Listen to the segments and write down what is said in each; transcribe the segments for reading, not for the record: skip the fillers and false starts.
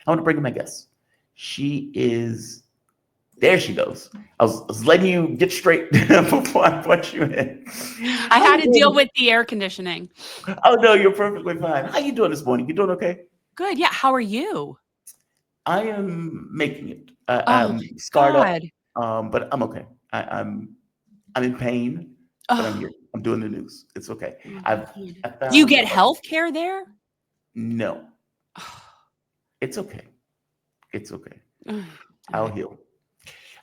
I want to bring in my guest. She is, there she goes. I was letting you get straight before I put you in. I had to deal with the air conditioning. Oh, no, you're perfectly fine. How you doing this morning? You doing okay? Good. Yeah. How are you? I am making it. Oh, I'm scarred God. up, but I'm okay. I'm in pain, but I'm Oh, here. I'm doing the news. It's okay. oh my I've God. I Do you found get health care there? no. It's okay. It's okay. Oh, I'll okay. heal.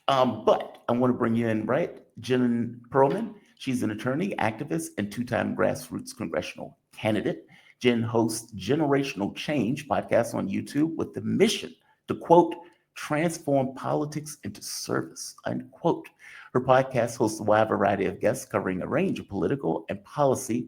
But I want to bring you in, right? Jen Perelman. She's an attorney, activist, and two-time grassroots congressional candidate. Jen hosts Generational Change podcast on YouTube with the mission to, quote, transform politics into service, unquote. Her podcast hosts a wide variety of guests covering a range of political and policy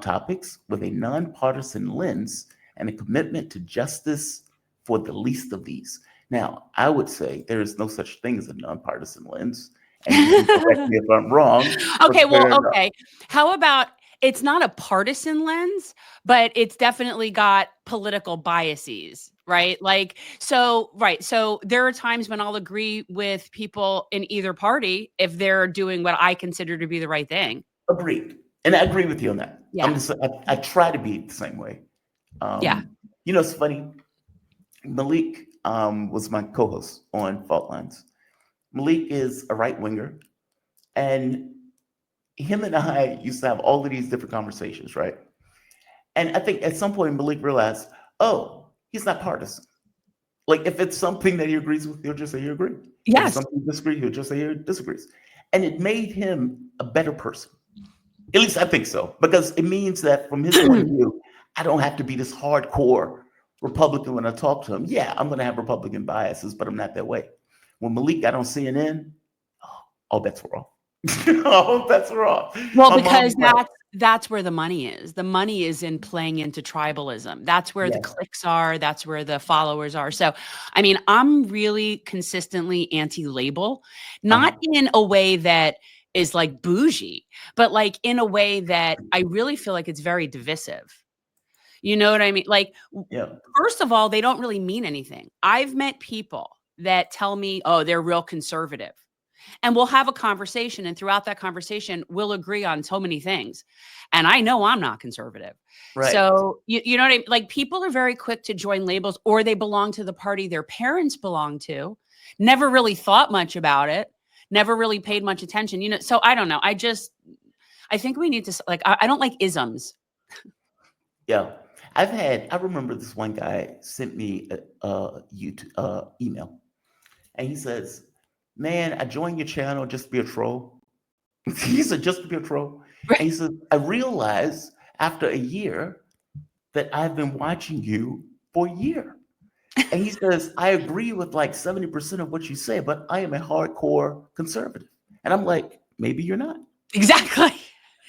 topics with a nonpartisan lens and a commitment to justice for the least of these. Now, I would say there is no such thing as a nonpartisan lens, and you can correct me if I'm wrong, but Okay. Well, fair enough. okay. How about it's not a partisan lens, but it's definitely got political biases, right? Like, so, right. So there are times when I'll agree with people in either party if they're doing what I consider to be the right thing. Agreed. And I agree with you on that. Yeah. I try to be the same way. Yeah. It's funny. Malik was my co-host on Fault Lines. Malik is a right winger, and him and I used to have all of these different conversations, right? And I think at some point Malik realized, oh, he's not partisan. Like if it's something that he agrees with, he'll just say he agrees. If it's Yes. something he disagrees, he'll just say he disagrees. And it made him a better person. At least I think so, because it means that from his point of view, I don't have to be this hardcore Republican when I talk to him. Yeah, I'm going to have Republican biases, but I'm not that way. When Malik got on CNN, all bets were off. All bets were off. Well, My because mom's like, that's where the money is. The money is in playing into tribalism. That's where the yes, clicks are. That's where the followers are. So, I mean, I'm really consistently anti-label, not uh-huh, in a way that is like bougie, but like in a way that I really feel like it's very divisive. You know what I mean? Like, yeah, first of all, they don't really mean anything. I've met people that tell me, oh, they're real conservative. And we'll have a conversation. And throughout that conversation, we'll agree on so many things. And I know I'm not conservative. right. So, you know what I mean? Like people are very quick to join labels or they belong to the party their parents belong to, never really thought much about it, never really paid much attention. So I don't know. I think we need to, like, I don't like isms. Yeah. I remember this one guy sent me a YouTube email, and he says, man, I joined your channel just to be a troll. He said, just to be a troll. And he said, I realized after a year that I've been watching you for a year. And he says, I agree with like 70% of what you say, but I am a hardcore conservative. And I'm like, maybe you're not. Exactly. Like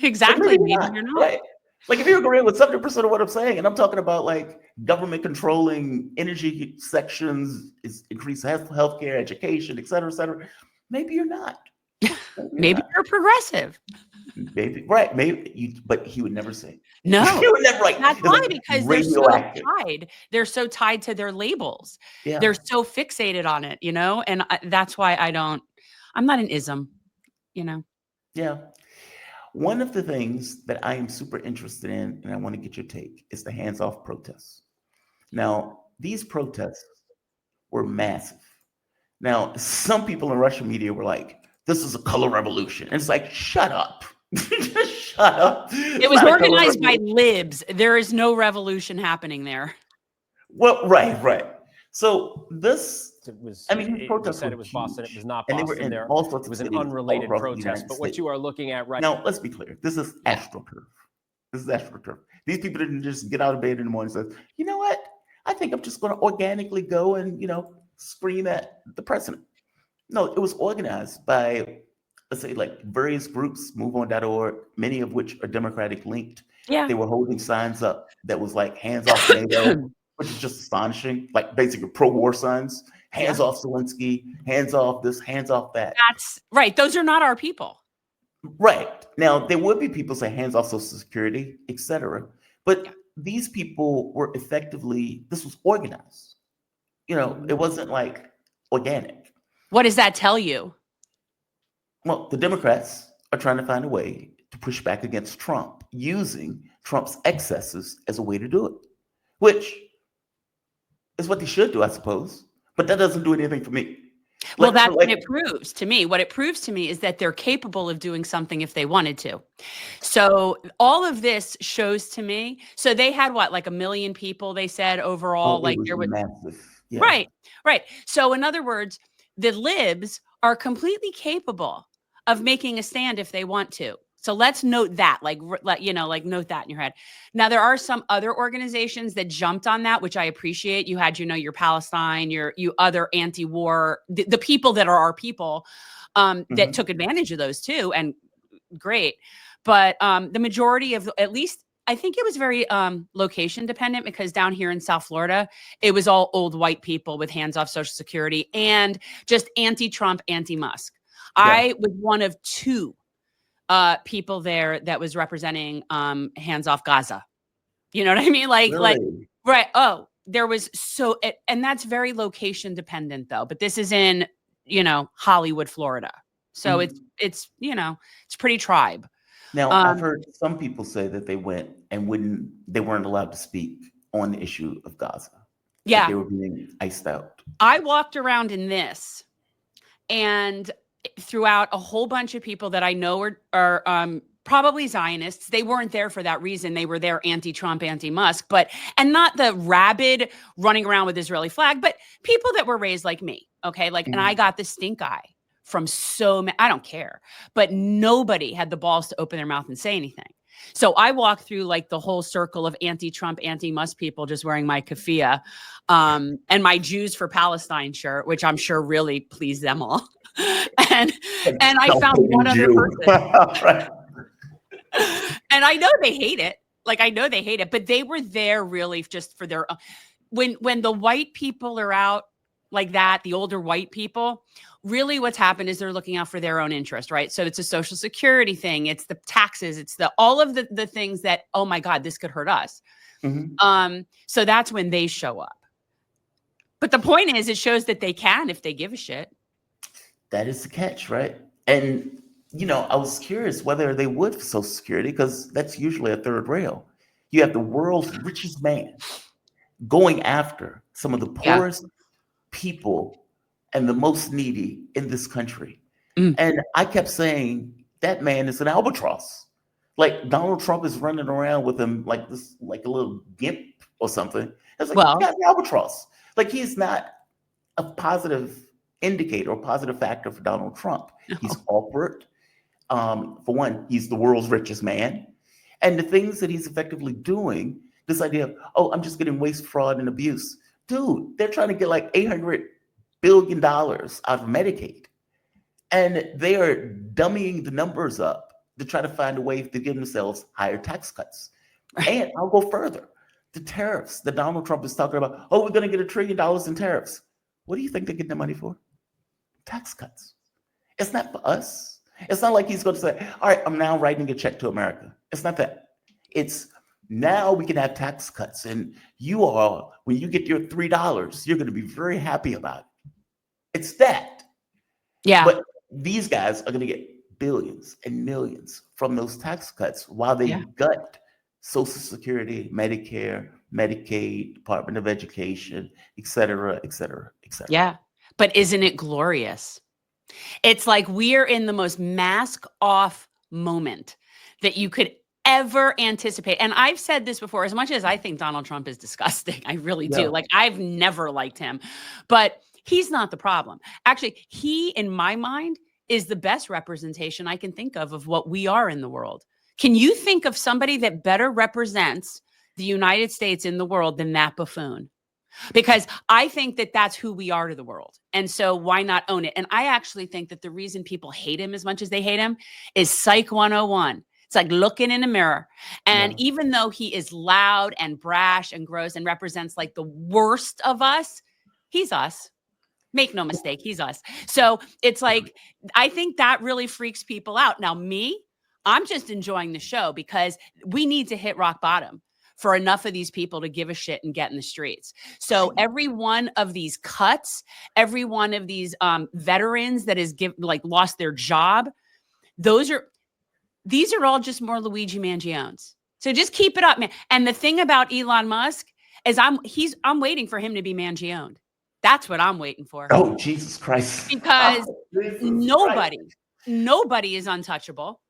maybe Exactly. you're Maybe not, you're not. right? Like if you agree with 70% of what I'm saying, and I'm talking about like government controlling energy sections, is increased healthcare, education, et cetera, maybe you're not. Maybe you're Maybe not. you're progressive. Maybe right. Maybe you, but he would never say. He No. would never like. That's It's why, like because they're so radioactive. tied. They're so tied to their labels. Yeah, They're so fixated on it, and that's why I'm not an ism, you know? yeah. One of the things that I am super interested in, and I want to get your take, is the hands-off protests. Now, these protests were massive. Now, some people in Russian media were like, this is a color revolution. And it's like, shut up. Just shut up. It It's was not a color organized by revolution. libs. There is no revolution happening there. Well, right. So this, It was, I mean, these we protests said were it was Boston. It huge. was not And they were Boston. in There, all sorts it of was an cities all unrelated across the United protest. But what States. you are looking at right Now, let's be clear. This is AstroTurf. This is AstroTurf. These people didn't just get out of bed in the morning and say, you know what? I think I'm just going to organically go and, scream at the president. No, it was organized by, let's say, like various groups, MoveOn.org, many of which are Democratic linked. Yeah. They were holding signs up that was like hands off NATO, which is just astonishing, like basically pro-war signs, hands off Zelensky, hands off this, hands off that. That's right. Those are not our people. Right. Now, there would be people say hands off Social Security, et cetera. But these people were effectively, this was organized. It wasn't like organic. What does that tell you? Well, the Democrats are trying to find a way to push back against Trump using Trump's excesses as a way to do it, which is what they should do, I suppose. But that doesn't do anything for me. Well, that's what it proves to me. What it proves to me is that they're capable of doing something if they wanted to. So all of this shows to me. So they had what, like 1 million people, they said overall. Oh, like it there was massive. Yeah. Right. So in other words, the libs are completely capable of making a stand if they want to. So let's note that, like note that in your head. Now, there are some other organizations that jumped on that, which I appreciate. You had, your Palestine, you other anti-war, the people that are our people that took advantage of those too. And great. But the majority of, at least, I think it was very location dependent, because down here in South Florida, it was all old white people with hands off Social Security and just anti-Trump, anti-Musk. Yeah. I was one of 2 people there that was representing hands off Gaza. You know what I mean? Like, right. Oh, there was and that's very location dependent though. But this is in, Hollywood, Florida. So it's pretty tribe. Now, I've heard some people say that they went and they weren't allowed to speak on the issue of Gaza. Yeah. They were being iced out. I walked around in this, and throughout a whole bunch of people that I know are probably Zionists. They weren't there for that reason. They were there anti-Trump, anti-Musk, and not the rabid running around with Israeli flag, but people that were raised like me. Okay. And I got the stink eye from I don't care, but nobody had the balls to open their mouth and say anything. So I walked through like the whole circle of anti-Trump, anti-Musk people, just wearing my 𝐓𝐫𝐮𝐞 and my Jews for Palestine shirt, which I'm sure really pleased them all. and I found one other person. And I know they hate it. But they were there really just for their when the white people are out like that, the older white people, really what's happened is they're looking out for their own interest, right? So it's a Social Security thing, it's the taxes, it's all of the things that, oh my God, this could hurt us. So that's when they show up. But the point is, it shows that they can if they give a shit. That is the catch, right? And I was curious whether they would for Social Security, because that's usually a third rail. You have the world's richest man going after some of the poorest people and the most needy in this country. And I kept saying, that man is an albatross. Like Donald Trump is running around with him like this, like a little gimp or something. It's like, well, an albatross. Like, he's not a positive indicator or positive factor for Donald Trump. No. He's corporate. For one, he's the world's richest man. And the things that he's effectively doing, this idea of, oh, I'm just getting waste, fraud, and abuse. Dude, they're trying to get like $800 billion out of Medicaid. And they are dummying the numbers up to try to find a way to give themselves higher tax cuts. Right. And I'll go further. The tariffs that Donald Trump is talking about, oh, we're going to get $1 trillion in tariffs. What do you think they get the money for? Tax cuts. It's not for us. It's not like he's going to say, all right, I'm now writing a check to America. It's not that. It's now we can have tax cuts. And when you get your $3, you're going to be very happy about it. It's that. Yeah. But these guys are going to get billions and millions from those tax cuts while they gut Social Security, Medicare, Medicaid, Department of Education, et cetera, et cetera, et cetera. Yeah. But isn't it glorious? It's like we're in the most mask off moment that you could ever anticipate. And I've said this before, as much as I think Donald Trump is disgusting, I really do. Like, I've never liked him, but he's not the problem. Actually, he, in my mind, is the best representation I can think of what we are in the world. Can you think of somebody that better represents the United States in the world than that buffoon? Because I think that that's who we are to the world. And so why not own it? And I actually think that the reason people hate him as much as they hate him is Psych 101. It's like looking in a mirror. And even though he is loud and brash and gross and represents like the worst of us, he's us. Make no mistake, he's us. So it's like, I think that really freaks people out. Now, I'm just enjoying the show because we need to hit rock bottom for enough of these people to give a shit and get in the streets. So every one of these cuts, every one of these veterans that is lost their job, these are all just more Luigi Mangiones. So just keep it up, man. And the thing about Elon Musk is I'm waiting for him to be Mangioned. That's what I'm waiting for. Oh, Jesus Christ. Because Jesus nobody is untouchable.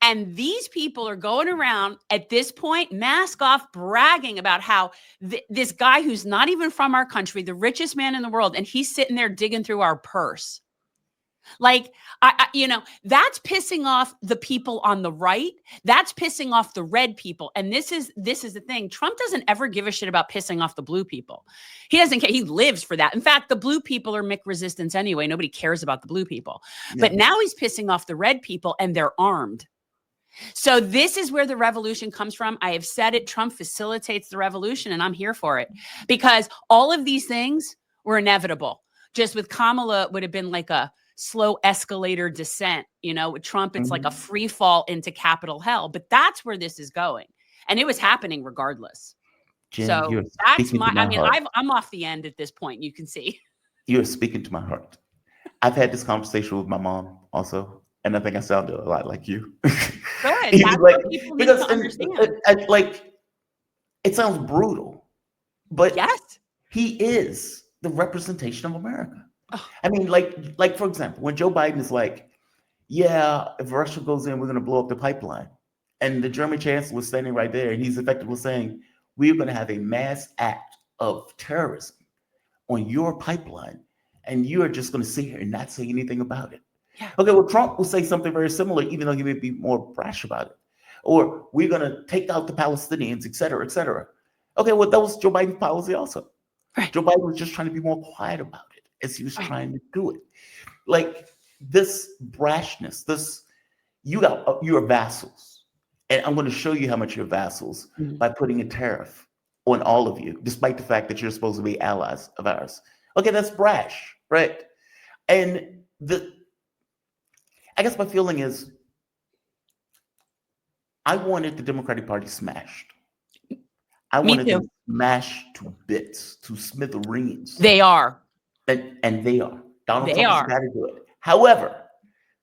And these people are going around at this point, mask off, bragging about how this guy who's not even from our country, the richest man in the world, and he's sitting there digging through our purse. Like, that's pissing off the people on the right. That's pissing off the red people. And this is the thing. Trump doesn't ever give a shit about pissing off the blue people. He doesn't care. He lives for that. In fact, the blue people are Mick resistance anyway. Nobody cares about the blue people. Yeah. But now he's pissing off the red people, and they're armed. So this is where the revolution comes from. I have said it. Trump facilitates the revolution, and I'm here for it, because all of these things were inevitable. Just with Kamala, it would have been like a slow escalator descent. With Trump, it's like a free fall into Capitol hell. But that's where this is going, and it was happening regardless. Jen, so that's I'm off the end at this point. You can see you're speaking to my heart. I've had this conversation with my mom also, and I think I sounded a lot like you. Good. That's what people need to understand. It sounds brutal, but yes, he is the representation of America. I mean, like for example, when Joe Biden is like, yeah, if Russia goes in, we're going to blow up the pipeline. And the German chancellor was standing right there, and he's effectively saying, we're going to have a mass act of terrorism on your pipeline, and you are just going to sit here and not say anything about it. Yeah. Okay, well, Trump will say something very similar, even though he may be more brash about it. Or we're going to take out the Palestinians, et cetera, et cetera. Okay, well, that was Joe Biden's policy also. Right. Joe Biden was just trying to be more quiet about it as he was trying to do it. Like this brashness, you're vassals. And I'm going to show you how much you're vassals by putting a tariff on all of you, despite the fact that you're supposed to be allies of ours. Okay, that's brash, right? And I guess my feeling is I wanted the Democratic Party smashed. I wanted them smashed to bits, to smithereens. They are. And they are. Donald Trump has got to do it. However,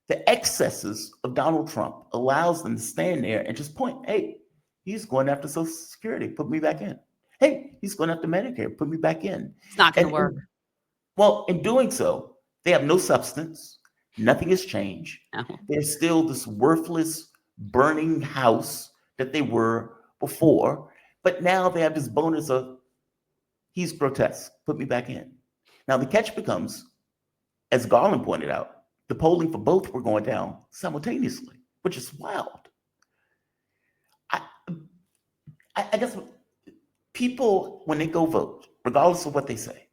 the excesses of Donald Trump allows them to stand there and just point, hey, he's going after Social Security, put me back in. Hey, he's going after Medicare, put me back in. It's not going to work. Well, in doing so, they have no substance. Nothing has changed. They're still this worthless, burning house that they were before. But now they have this bonus of, he's grotesque, put me back in. Now the catch becomes, as Garland pointed out, the polling for both were going down simultaneously, which is wild. I guess people, when they go vote, regardless of what they say,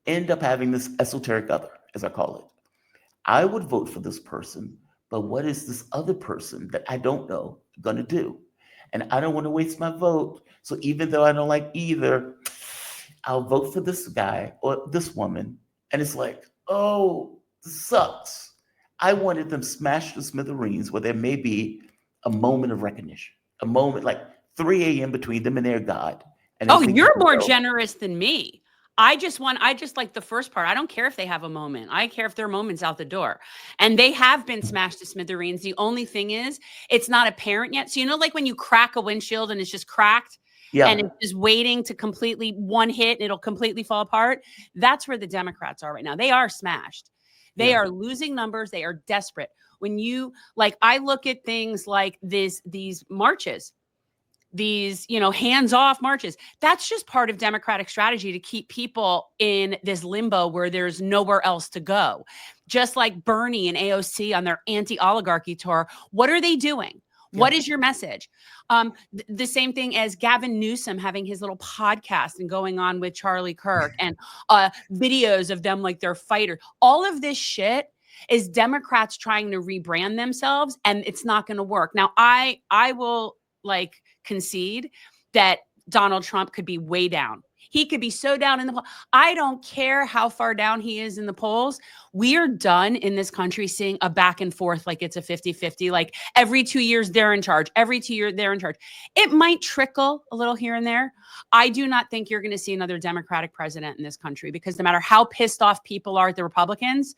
end up having this esoteric other, as I call it. I would vote for this person, but what is this other person that I don't know going to do? And I don't want to waste my vote. So even though I don't like either, I'll vote for this guy or this woman. And it's like, oh, this sucks. I wanted them smashed to smithereens where there may be a moment of recognition, a moment like 3 a.m. between them and their God. And you're more generous than me. I just like the first part. I don't care if they have a moment. I care if their moment's out the door. And they have been smashed to smithereens. The only thing is, it's not apparent yet. So, like when you crack a windshield and it's just cracked, and it's just waiting to completely one hit and it'll completely fall apart. That's where the Democrats are right now. They are smashed. They are losing numbers. They are desperate. When I look at things like these marches, these, hands-off marches, that's just part of Democratic strategy to keep people in this limbo where there's nowhere else to go. Just like Bernie and AOC on their anti-oligarchy tour. What are they doing? What is your message? The same thing as Gavin Newsom having his little podcast and going on with Charlie Kirk and videos of them like they're fighters. All of this shit is Democrats trying to rebrand themselves, and it's not going to work. Now, I will concede that Donald Trump could be way down. He could be so down in the poll. I don't care how far down he is in the polls. We are done in this country seeing a back and forth like it's a 50-50. Like every 2 years they're in charge. Every 2 years they're in charge. It might trickle a little here and there. I do not think you're going to see another Democratic president in this country because no matter how pissed off people are at the Republicans,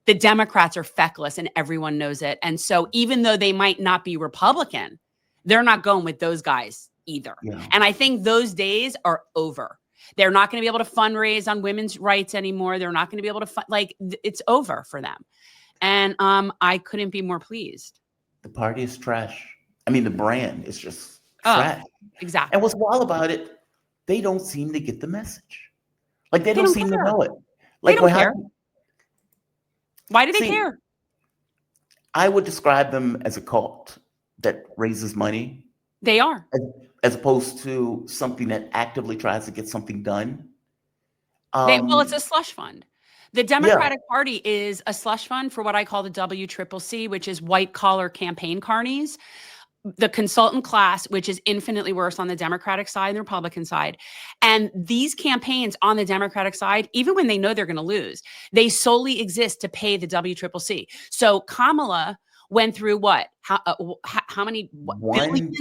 the Democrats are feckless and everyone knows it. And so even though they might not be Republican, they're not going with those guys either. Yeah. And I think those days are over. They're not going to be able to fundraise on women's rights anymore. They're not going to be able to it's over for them. And I couldn't be more pleased. The party is trash. I mean, the brand is just trash. Exactly. And what's wild about it, they don't seem to get the message. Like they don't seem to know it. Like they don't care. Why do they care? I would describe them as a cult that raises money. They are. As opposed to something that actively tries to get something done. Well, it's a slush fund. The Democratic Party is a slush fund for what I call the 𝐓𝐫𝐶, which is white collar campaign carnies. The consultant class, which is infinitely worse on the Democratic side and the Republican side. And these campaigns on the Democratic side, even when they know they're going to lose, they solely exist to pay the 𝐓𝐶. So Kamala went through what? How many billions?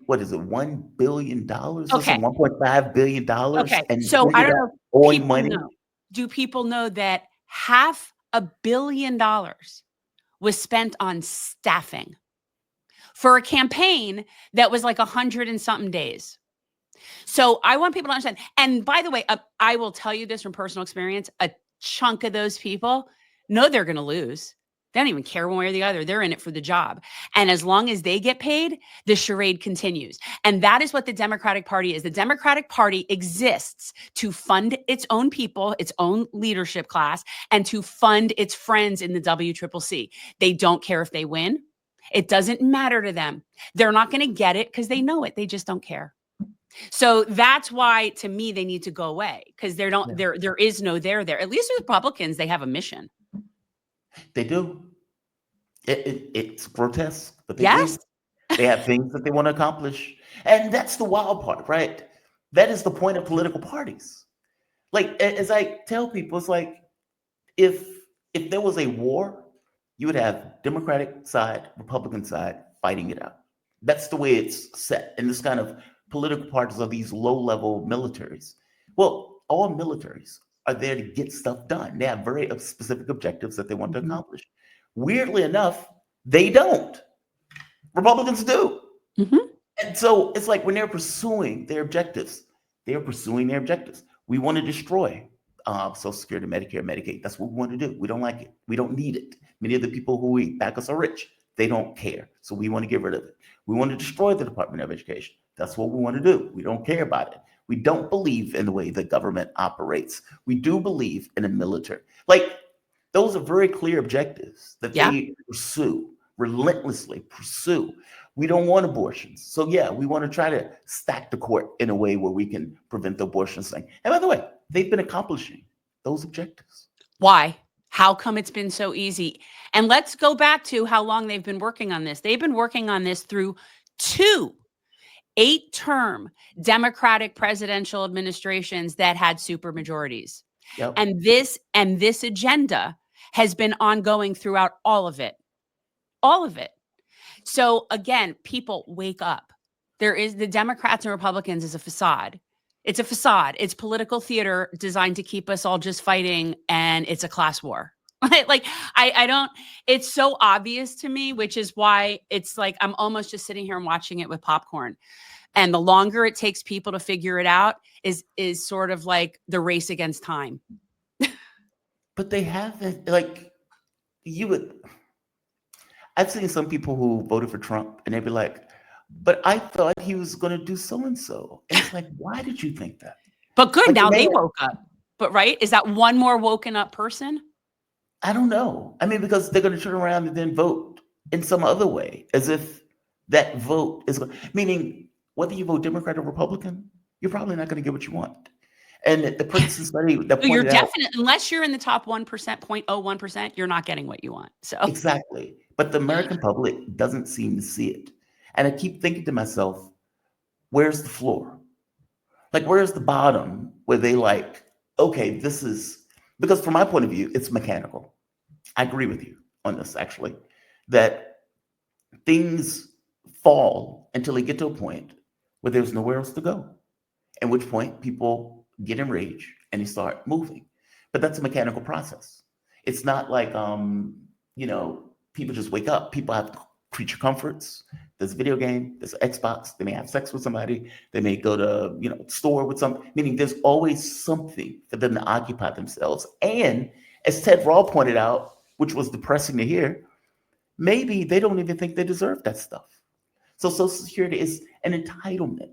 What is it? $1 billion? Okay. $1.5 billion. Okay. And so I don't know. Owing money. Do people know that $500 million was spent on staffing for a campaign that was like 100 and something days? So I want people to understand. And by the way, I will tell you this from personal experience, a chunk of those people know they're going to lose. They don't even care one way or the other. They're in it for the job. And as long as they get paid, the charade continues. And that is what the Democratic Party is. The Democratic Party exists to fund its own people, its own leadership class, and to fund its friends in the 𝐓𝐶. They don't care if they win. It doesn't matter to them. They're not going to get it because they know it. They just don't care. So that's why, to me, they need to go away because there is no there there. At least with Republicans, they have a mission. They do. It's grotesque, but they do. They have things that they want to accomplish. And that's the wild part, right? That is the point of political parties. Like, as I tell people, it's like, if there was a war, you would have Democratic side, Republican side fighting it out. That's the way it's set. And this kind of political parties are these low-level militaries. Well, all militaries are there to get stuff done. They have very specific objectives that they want to accomplish. Weirdly enough, they don't. Republicans do. And so it's like when they're pursuing their objectives, they are pursuing their objectives. We want to destroy Social Security, Medicare, Medicaid. That's what we want to do. We don't like it. We don't need it. Many of the people who we back us are rich. They don't care. So we want to get rid of it. We want to destroy the Department of Education. That's what we want to do. We don't care about it. We don't believe in the way the government operates. We do believe in the military. Like, those are very clear objectives that they pursue, relentlessly pursue. We don't want abortions. So we want to try to stack the court in a way where we can prevent the abortion thing. And by the way, they've been accomplishing those objectives. Why? How come it's been so easy? And let's go back to how long they've been working on this. They've been working on this through 2 8-term Democratic presidential administrations that had supermajorities. Yep. And this agenda has been ongoing throughout all of it. All of it. So again, people, wake up. The Democrats and Republicans is a facade. It's a facade. It's political theater designed to keep us all just fighting, and it's a class war. Like, I don't, it's so obvious to me, which is why it's like I'm almost just sitting here and watching it with popcorn. And the longer it takes people to figure it out is sort of like the race against time. But they haven't, like, I've seen some people who voted for Trump and they'd be like, but I thought he was going to do so-and-so. And it's like, why did you think that? But good, like, now they woke up. But right, is that one more woken up person? I don't know. I mean, because they're going to turn around and then vote in some other way, as if that vote is, meaning whether you vote Democrat or Republican, you're probably not going to get what you want. And the Princeton study that you're definitely, unless you're in the top 1%, 0.01%, you're not getting what you want. So exactly. But the American public doesn't seem to see it. And I keep thinking to myself, where's the floor? Like, where's the bottom where they like, okay, this is, because from my point of view, it's mechanical. I agree with you on this, actually, that things fall until they get to a point where there's nowhere else to go, at which point people get enraged and they start moving. But that's a mechanical process. It's not like, people just wake up. People have creature comforts. There's a video game, there's an Xbox, they may have sex with somebody, they may go to, store with meaning there's always something for them to occupy themselves. And as Ted Rawl pointed out, which was depressing to hear, maybe they don't even think they deserve that stuff. So Social Security is an entitlement.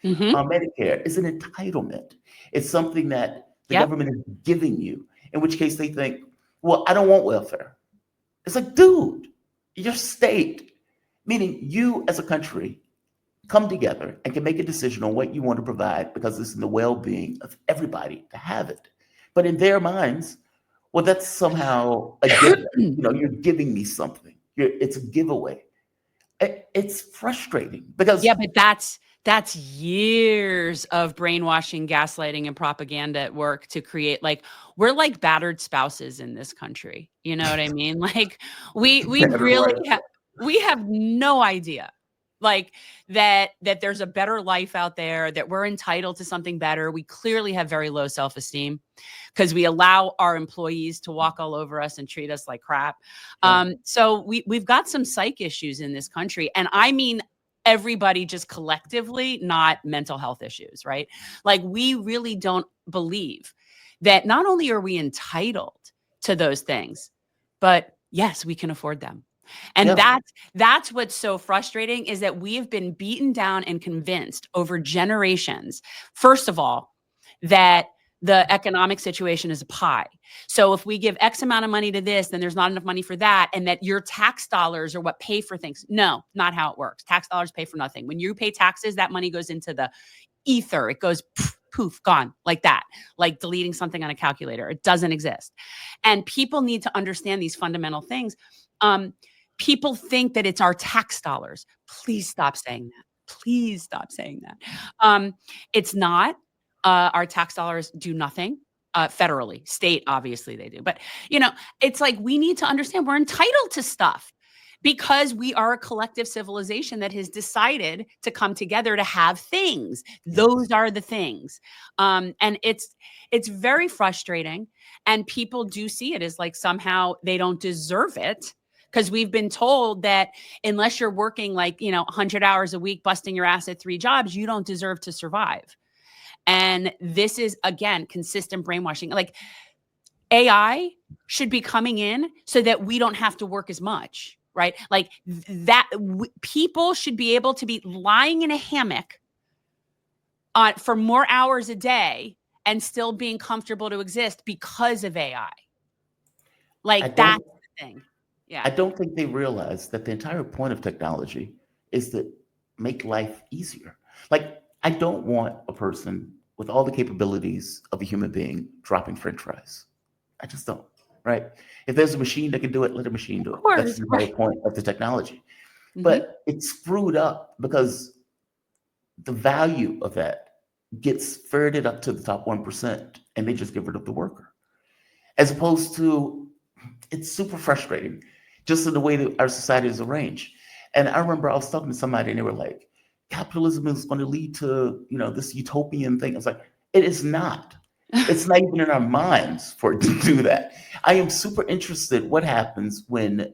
Medicare is an entitlement. It's something that the government is giving you, in which case they think, well, I don't want welfare. It's like, dude, your state, meaning you as a country, come together and can make a decision on what you want to provide because it's in the well-being of everybody to have it. But in their minds, well, that's somehow a given. You're giving me something. It's a giveaway. It's frustrating because but that's years of brainwashing, gaslighting, and propaganda at work to create, like, we're like battered spouses in this country. You know what I mean? Like, we really we have no idea, like, that there's a better life out there, that we're entitled to something better. We clearly have very low self-esteem because we allow our employees to walk all over us and treat us like crap. So we've got some psych issues in this country. And I mean, everybody just collectively, not mental health issues, right? Like, we really don't believe that not only are we entitled to those things, but yes, we can afford them. And that's what's so frustrating, is that we have been beaten down and convinced over generations, first of all, that the economic situation is a pie. So if we give X amount of money to this, then there's not enough money for that, and that your tax dollars are what pay for things. No, not how it works. Tax dollars pay for nothing. When you pay taxes, that money goes into the ether. It goes poof, gone, like that, like deleting something on a calculator. It doesn't exist. And people need to understand these fundamental things. People think that it's our tax dollars. Please stop saying that. Please stop saying that. It's not. Our tax dollars do nothing federally. State, obviously they do. But, it's like, we need to understand we're entitled to stuff because we are a collective civilization that has decided to come together to have things. Those are the things. And it's very frustrating. And people do see it as like somehow they don't deserve it. Because we've been told that unless you're working 100 hours a week, busting your ass at 3 jobs, you don't deserve to survive. And this is, again, consistent brainwashing. Like, AI should be coming in so that we don't have to work as much, right? Like that, people should be able to be lying in a hammock for more hours a day and still being comfortable to exist because of AI. Like, that's the thing. Yeah. I don't think they realize that the entire point of technology is to make life easier. Like, I don't want a person with all the capabilities of a human being dropping French fries. I just don't, right? If there's a machine that can do it, let a machine do it. That's the entire point of the technology. But it's screwed up because the value of that gets ferreted up to the top 1% and they just get rid of the worker. As opposed to, it's super frustrating just in the way that our society is arranged. And I remember I was talking to somebody and they were like, capitalism is going to lead to, this utopian thing. I was like, it is not. It's not even in our minds for it to do that. I am super interested what happens when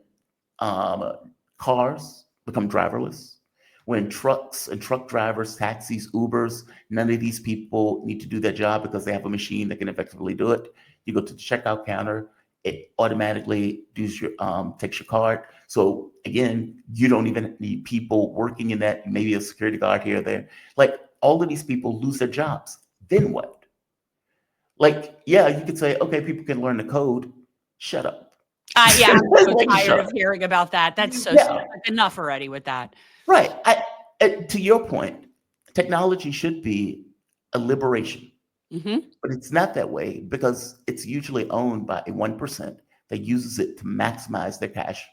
cars become driverless, when trucks and truck drivers, taxis, Ubers, none of these people need to do their job because they have a machine that can effectively do it. You go to the checkout counter, it automatically takes your card. So again, you don't even need people working in that, maybe a security guard here or there. Like, all of these people lose their jobs. Then what? Like, yeah, you could say, okay, people can learn the code. Shut up. Yeah, I'm so tired of hearing about that. That's so stupid. Enough already with that. Right. To your point, technology should be a liberation. But it's not that way because it's usually owned by a 1% that uses it to maximize their cash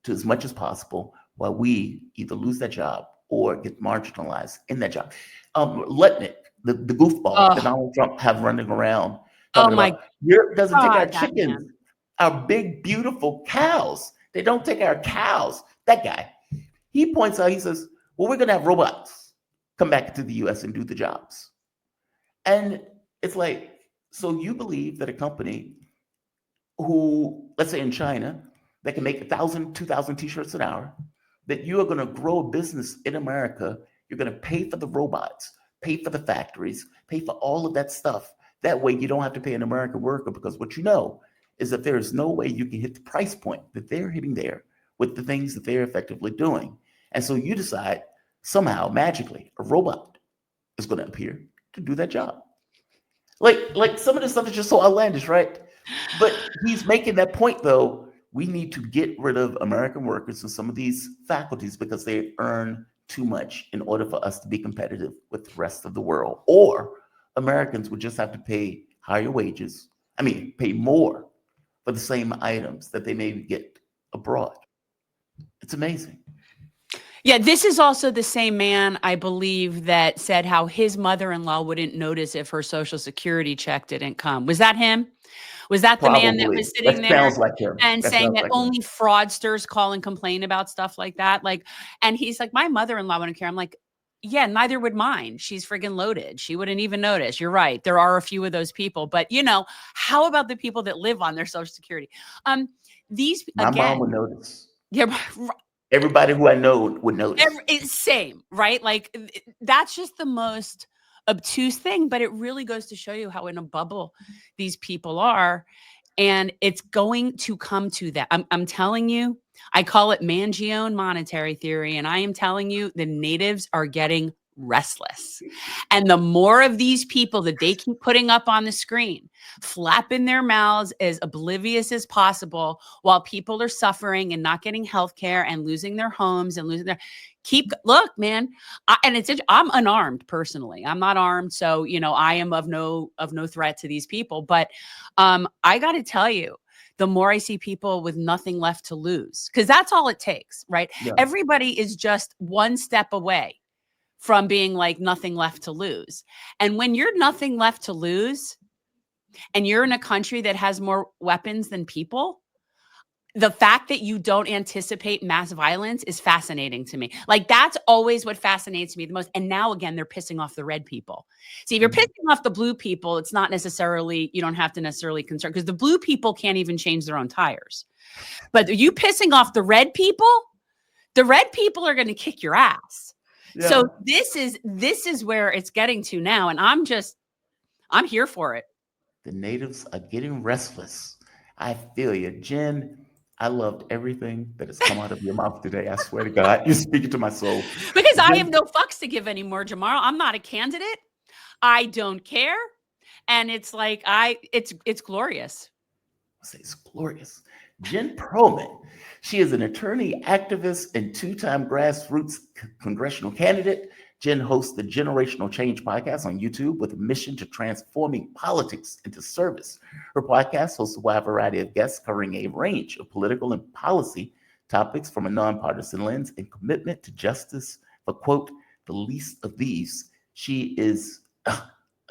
to as much as possible while we either lose that job or get marginalized in that job. Lutnick, the goofball that Oh, Donald Trump have running around oh talking my about Europe doesn't take our God, that chickens, man. our big, beautiful cows. They don't take our cows. That guy, he points out, he says, well, we're going to have robots come back to the US and do the jobs. And it's like, so you believe that a company who, let's say in China, that can make 1,000, 2,000 t-shirts an hour, that you are going to grow a business in America, you're going to pay for the robots, pay for the factories, pay for all of that stuff. That way you don't have to pay an American worker, because what you know is that there is no way you can hit the price point that they're hitting there with the things that they're effectively doing. And so you decide somehow, magically, a robot is going to appear to do that job. Like some of this stuff is just so outlandish, right? But he's making that point, though. We need to get rid of American workers and some of these faculties because they earn too much in order for us to be competitive with the rest of the world. Or Americans would just have to pay higher wages. I mean, pay more for the same items that they maybe get abroad. It's amazing. Yeah, this is also the same man, I believe, that said how his mother-in-law wouldn't notice if her Social Security check didn't come. Was that him? Was that the man that Probably. was sitting That there sounds like him. and That saying sounds that like him. only fraudsters call and complain about stuff like that? Like, and he's like, my mother-in-law wouldn't care. I'm like, yeah, neither would mine. She's friggin' loaded. She wouldn't even notice. You're right. There are a few of those people, but you know, how about the people that live on their Social Security? These My mom again, would notice. yeah, Everybody who I know would notice. it's same, right? Like that's just the most obtuse thing, but it really goes to show you how in a bubble these people are. And it's going to come to that. I'm telling you, I call it Mangione monetary theory. And I am telling you, the natives are getting restless. And the more of these people that they keep putting up on the screen, flapping their mouths as oblivious as possible while people are suffering and not getting health care and losing their homes and losing their look, man. I'm unarmed personally. I'm not armed. So, you know, I am of no threat to these people. But I got to tell you, the more I see people with nothing left to lose, because that's all it takes, right? Yeah. Everybody is just one step away from being like nothing left to lose. And when you're nothing left to lose and you're in a country that has more weapons than people, the fact that you don't anticipate mass violence is fascinating to me. Like that's always what fascinates me the most. And now again, they're pissing off the red people. See, if you're pissing off the blue people, it's not necessarily, you don't have to necessarily concern because the blue people can't even change their own tires. But you pissing off the red people are going to kick your ass. Yeah. So this is where it's getting to now. And I'm here for it. The natives are getting restless. I feel you. Jen, I loved everything that has come out of your mouth today. I swear to God, you're speaking to my soul. Because Jen, I have no fucks to give anymore, Jamarl. I'm not a candidate. I don't care. And it's like, it's glorious. I say it's glorious. Jen Perelman. She is an attorney, activist, and two-time grassroots congressional candidate. Jen hosts the Generational Change podcast on YouTube with a mission to transforming politics into service. Her podcast hosts a wide variety of guests covering a range of political and policy topics from a nonpartisan lens and commitment to justice for, quote, the least of these. She is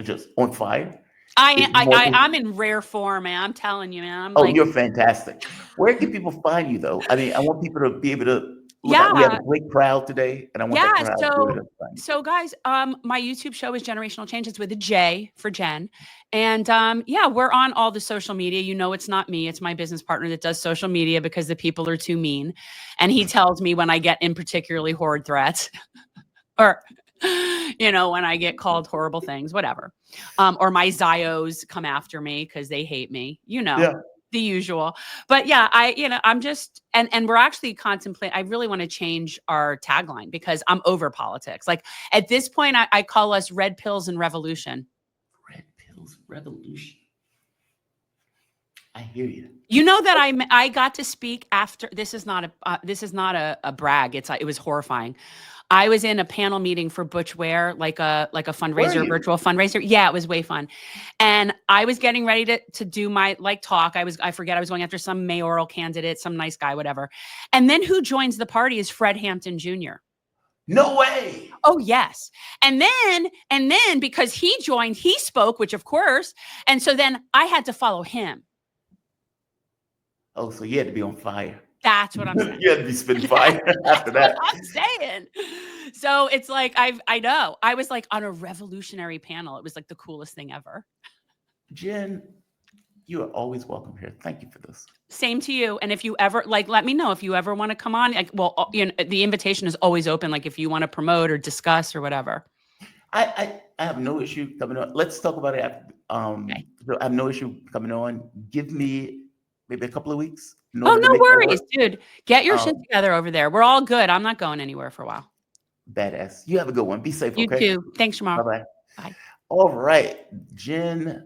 just on fire. I'm in rare form, man. I'm telling you, man. You're fantastic. Where can people find you, though? I mean, I want people to be able to look at. We have a great crowd today, and I want that crowd to be able to find you. So, guys, my YouTube show is Generational Change. It's with a J for Jen. And we're on all the social media. You know, it's not me. It's my business partner that does social media because the people are too mean. And he tells me when I get in particularly horrid threats or you know, when I get called horrible things, whatever. Or my Zios come after me because they hate me, you know, the usual. But yeah, I'm just, and we're actually contemplating, I really want to change our tagline because I'm over politics. Like at this point, I call us Red Pills and Revolution. Red Pills Revolution. I hear you. You know that I got to speak after, this is not a brag. It was horrifying. I was in a panel meeting for Butch Ware, like a fundraiser, virtual fundraiser. Yeah, it was way fun. And I was getting ready to do my talk. I forget, I was going after some mayoral candidate, some nice guy, whatever. And then who joins the party is Fred Hampton Jr. No way. Oh, yes. And then because he joined, he spoke, which of course, and so then I had to follow him. Oh, so you had to be on fire. That's what I'm saying. You had to be spitting fire after that. I'm saying. So it's like, I know. I was like on a revolutionary panel. It was like the coolest thing ever. Jen, you are always welcome here. Thank you for this. Same to you. And if you ever, like, let me know if you ever want to come on. Like, well, you know, the invitation is always open. Like if you want to promote or discuss or whatever. I have no issue coming on. Let's talk about it after. Okay. I have no issue coming on. Give me maybe a couple of weeks. Oh, no worries, dude. Get your shit together over there. We're all good. I'm not going anywhere for a while. Badass. You have a good one. Be safe, You okay? too. Thanks, Jamarl. Bye-bye. Bye. All right. Jen,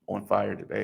on fire today.